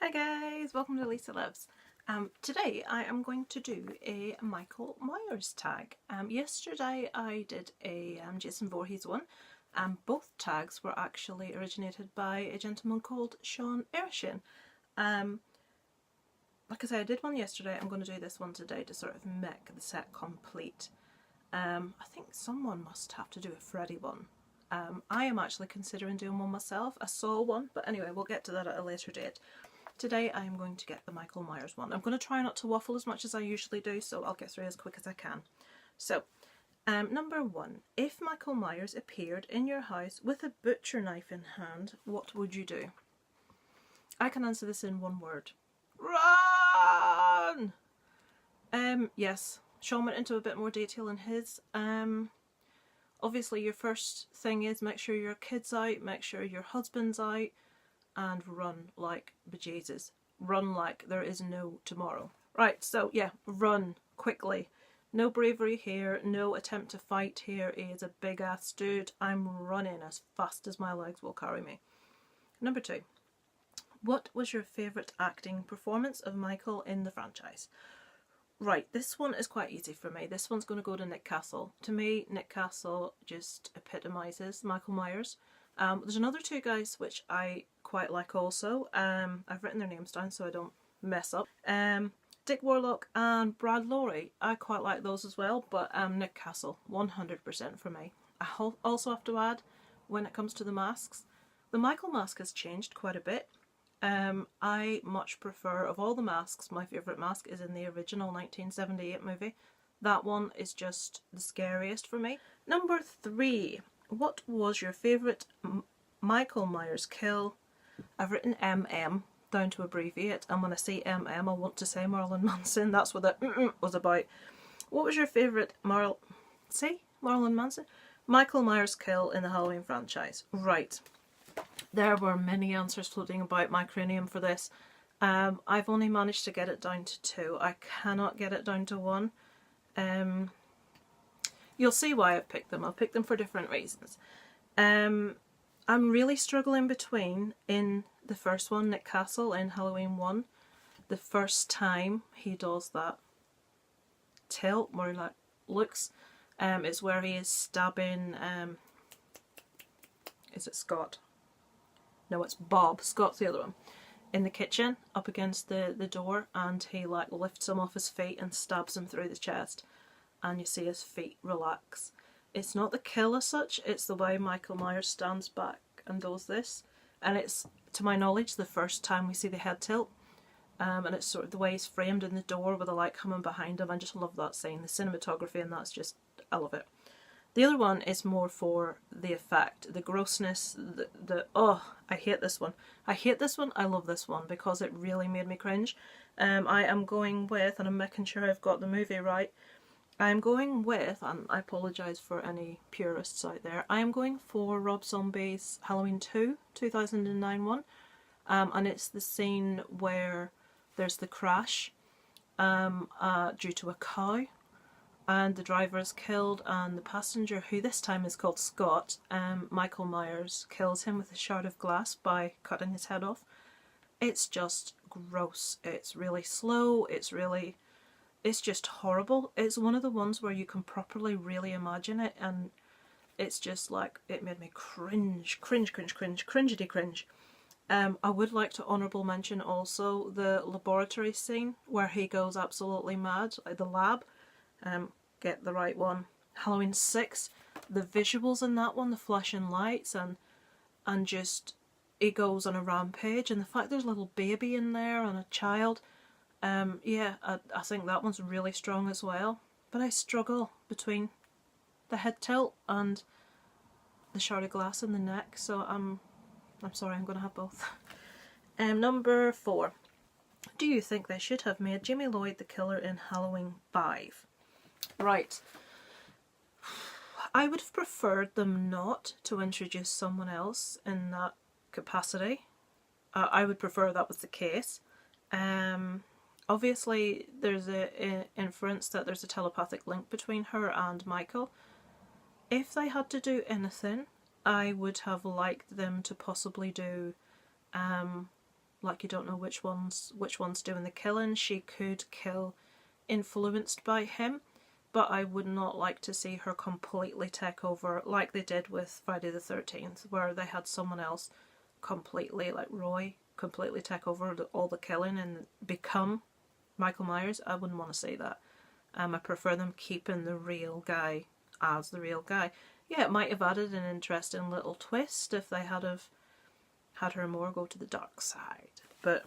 Hi guys, welcome to Lisa Lives. Today I am going to do a Michael Myers tag. Yesterday I did a Jason Voorhees one, and both tags were actually originated by a gentleman called Erschen. Like I said, I did one yesterday. I'm going to do this one today to sort of make the set complete. I think someone must have to do a Freddy one. I am actually considering doing one myself. I saw one, but anyway, we'll get to that at a later date. Today I am going to get the Michael Myers one. I'm going to try not to waffle as much as I usually do, so I'll get through as quick as I can. So, number 1. If Michael Myers appeared in your house with a butcher knife in hand, what would you do? I can answer this in one word. Run! Yes, Sean went into a bit more detail in his. Obviously your first thing is make sure your kid's out, make sure your husband's out, and run like bejesus. Run like there is no tomorrow. Right, so yeah, run quickly. No bravery here, no attempt to fight here. He is a big ass dude. I'm running as fast as my legs will carry me. Number 2. What was your favourite acting performance of Michael in the franchise? Right, this one is quite easy for me. This one's going to go to Nick Castle. To me, Nick Castle just epitomises Michael Myers. There's another 2 guys which I quite like also. I've written their names down so I don't mess up. Dick Warlock and Brad Lorry. I quite like those as well, but Nick Castle, 100% for me. I also have to add, when it comes to the masks, the Michael mask has changed quite a bit. I much prefer, of all the masks, my favourite mask is in the original 1978 movie. That one is just the scariest for me. Number 3. What was your favourite Michael Myers kill? I've written MM down to abbreviate, and when I say MM I want to say Marilyn Manson. That's what that was about. What was your favourite Marilyn Manson? Michael Myers kill in the Halloween franchise? Right. There were many answers floating about my cranium for this. I've only managed to get it down to 2. I cannot get it down to 1. You'll see why I've picked them. I've picked them for different reasons. I'm really struggling between, in the first one, Nick Castle in Halloween 1, the first time he does that tilt where he like looks, it's where he is stabbing, is it Scott? No, it's Bob. Scott's the other one. In the kitchen, up against the door, and he like lifts him off his feet and stabs him through the chest. And you see his feet relax. It's not the kill as such, it's the way Michael Myers stands back and does this. And it's, to my knowledge, the first time we see the head tilt. And it's sort of the way he's framed in the door with the light coming behind him. I just love that scene. The cinematography, and that's just, I love it. The other one is more for the effect, the grossness, oh, I hate this one. I hate this one, I love this one, because it really made me cringe. I am going with, and I'm making sure I've got the movie right, I'm going with, and I apologise for any purists out there, I am going for Rob Zombie's Halloween 2, 2009 one, and it's the scene where there's the crash due to a cow, and the driver is killed, and the passenger, who this time is called Scott, Michael Myers kills him with a shard of glass by cutting his head off. It's just gross. It's really slow, it's just horrible. It's one of the ones where you can properly really imagine it, and it's just like, it made me cringety cringe. I would like to honourable mention also the laboratory scene where he goes absolutely mad, like the lab. Get the right one. Halloween 6, the visuals in that one, the flashing lights, and just, he goes on a rampage, and the fact there's a little baby in there and a child. Yeah, I think that one's really strong as well. But I struggle between the head tilt and the shard of glass in the neck, so I'm sorry, I'm going to have both. Number 4. Do you think they should have made Jamie Lloyd the killer in Halloween 5? Right. I would have preferred them not to introduce someone else in that capacity. I would prefer that was the case. Obviously there's an inference that there's a telepathic link between her and Michael. If they had to do anything, I would have liked them to possibly do, like you don't know which one's doing the killing. She could kill influenced by him, but I would not like to see her completely take over like they did with Friday the 13th, where they had someone else completely, like Roy, completely take over all the killing and become Michael Myers. I wouldn't want to see that. I prefer them keeping the real guy as the real guy. Yeah, it might have added an interesting little twist if they had her more go to the dark side, but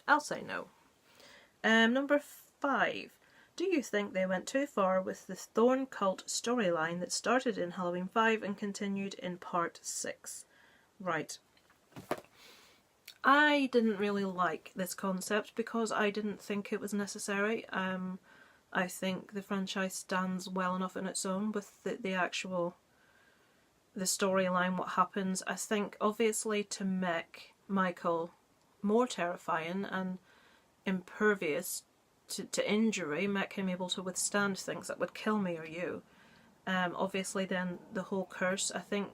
I'll say no. Number 5. Do you think they went too far with the Thorn Cult storyline that started in Halloween 5 and continued in Part 6? Right. I didn't really like this concept because I didn't think it was necessary. I think the franchise stands well enough in its own with the actual the storyline, what happens. I think obviously to make Michael more terrifying and impervious to injury, make him able to withstand things that would kill me or you. Obviously then the whole curse, I think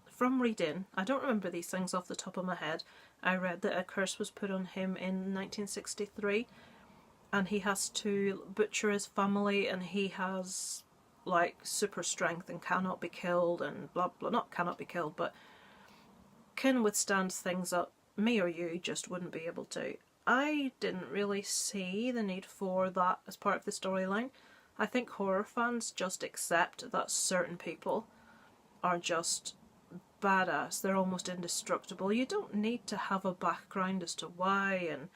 from reading, I don't remember these things off the top of my head, I read that a curse was put on him in 1963 and he has to butcher his family and he has like super strength and cannot be killed and blah blah, not cannot be killed but can withstand things that me or you just wouldn't be able to. I didn't really see the need for that as part of the storyline. I think horror fans just accept that certain people are just badass, they're almost indestructible. You don't need to have a background as to why and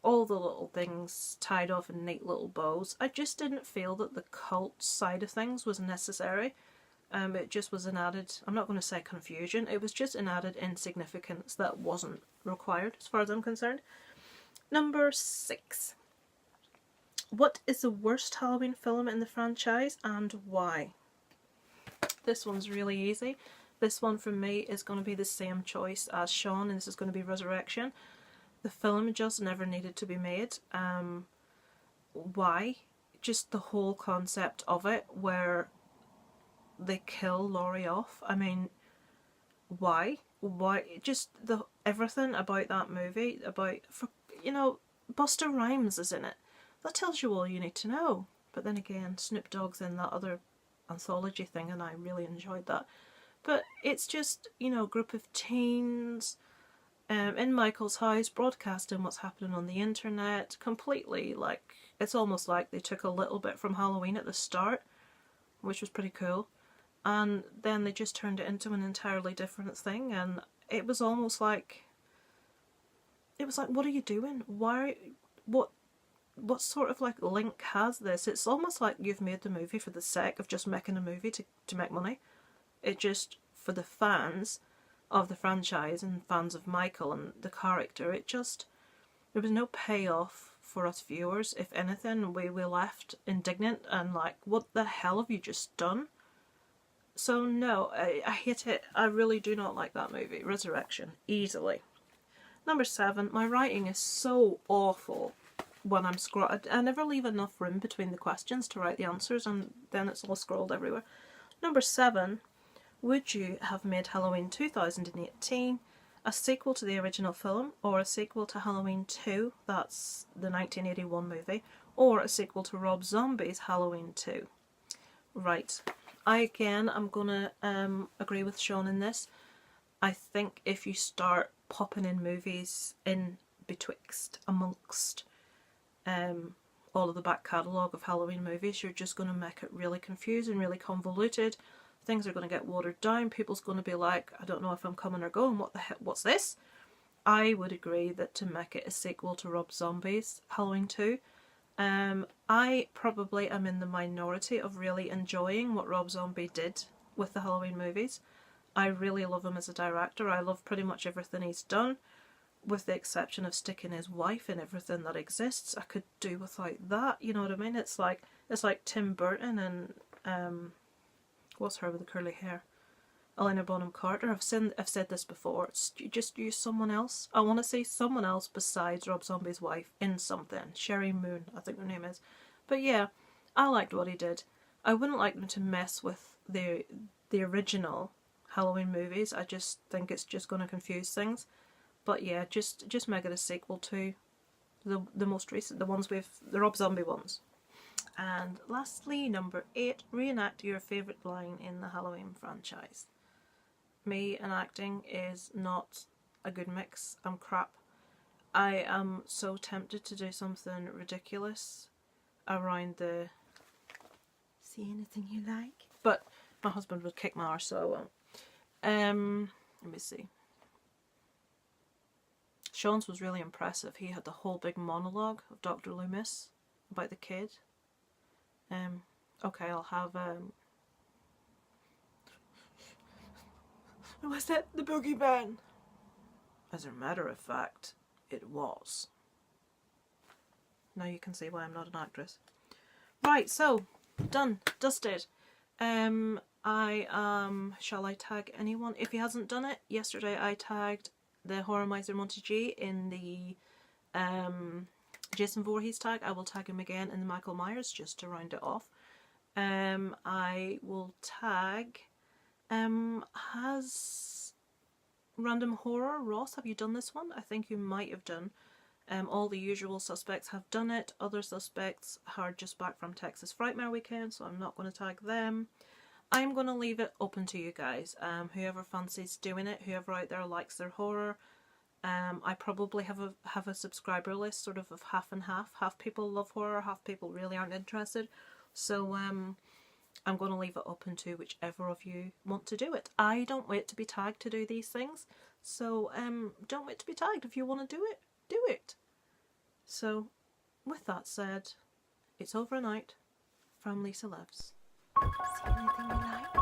all the little things tied off in neat little bows. I just didn't feel that the cult side of things was necessary. It just was an added, I'm not going to say confusion, it was just an added insignificance that wasn't required as far as I'm concerned. Number 6. What is the worst Halloween film in the franchise and why? This one's really easy. This one from me is going to be the same choice as Sean, and this is going to be Resurrection. The film just never needed to be made. Why? Just the whole concept of it, where they kill Laurie off. I mean, why? Why? Just everything about that movie, Busta Rhymes is in it. That tells you all you need to know. But then again, Snoop Dogg's in that other anthology thing and I really enjoyed that. But it's just, a group of teens in Michael's house broadcasting what's happening on the internet completely. Like, it's almost like they took a little bit from Halloween at the start, which was pretty cool, and then they just turned it into an entirely different thing, and it was almost like, what are you doing? Why? What sort of like link has this? It's almost like you've made the movie for the sake of just making a movie to make money. It just, for the fans of the franchise and fans of Michael and the character, there was no payoff for us viewers. If anything, we left indignant and like, what the hell have you just done? So no, I hate it. I really do not like that movie. Resurrection, easily. Number 7, my writing is so awful when I'm scrolling. I never leave enough room between the questions to write the answers, and then it's all scrolled everywhere. Number 7, would you have made Halloween 2018 a sequel to the original film, or a sequel to Halloween 2, that's the 1981 movie, or a sequel to Rob Zombie's Halloween 2? Right. I'm gonna agree with Sean in this. I think if you start popping in movies in betwixt, amongst all of the back catalogue of Halloween movies, you're just going to make it really confusing, really convoluted. Things are going to get watered down. People's going to be like, I don't know if I'm coming or going, what the heck, what's this? I would agree that to make it a sequel to Rob Zombie's Halloween 2, I probably am in the minority of really enjoying what Rob Zombie did with the Halloween movies. I really love him as a director. I love pretty much everything he's done, with the exception of sticking his wife in everything that exists. I could do without that, you know what I mean? It's like Tim Burton and what's her with the curly hair? Helena Bonham Carter. I've said this before. Just use someone else. I want to see someone else besides Rob Zombie's wife in something. Sherry Moon, I think her name is. But yeah, I liked what he did. I wouldn't like them to mess with the original Halloween movies. I just think it's just going to confuse things. But yeah, just make it a sequel to the most recent, the Rob Zombie ones. And lastly, number 8, reenact your favourite line in the Halloween franchise. Me enacting is not a good mix. I'm crap. I am so tempted to do something ridiculous around the see anything you like, but my husband would kick my arse, so I won't. Let me see. Sean's was really impressive. He had the whole big monologue of Dr. Loomis about the kid. Okay, I'll have was that the boogeyman? As a matter of fact, it was. Now you can see why I'm not an actress. Right, so done, dusted. Shall I tag anyone? If he hasn't done it, yesterday I tagged the Horror Miser Monty G in the Jason Voorhees tag. I will tag him again in the Michael Myers just to round it off. I will tag has Random Horror Ross, have you done this one? I think you might have done. All the usual suspects have done it. Other suspects are just back from Texas Frightmare Weekend, so I'm not going to tag them. I'm going to leave it open to you guys. Whoever fancies doing it, whoever out there likes their horror. I probably have a subscriber list sort of half and half. Half people love horror, half people really aren't interested. So I'm going to leave it open to whichever of you want to do it. I don't wait to be tagged to do these things. So don't wait to be tagged. If you want to do it, do it. So with that said, it's over and out from Lisa Loves. See anything you like?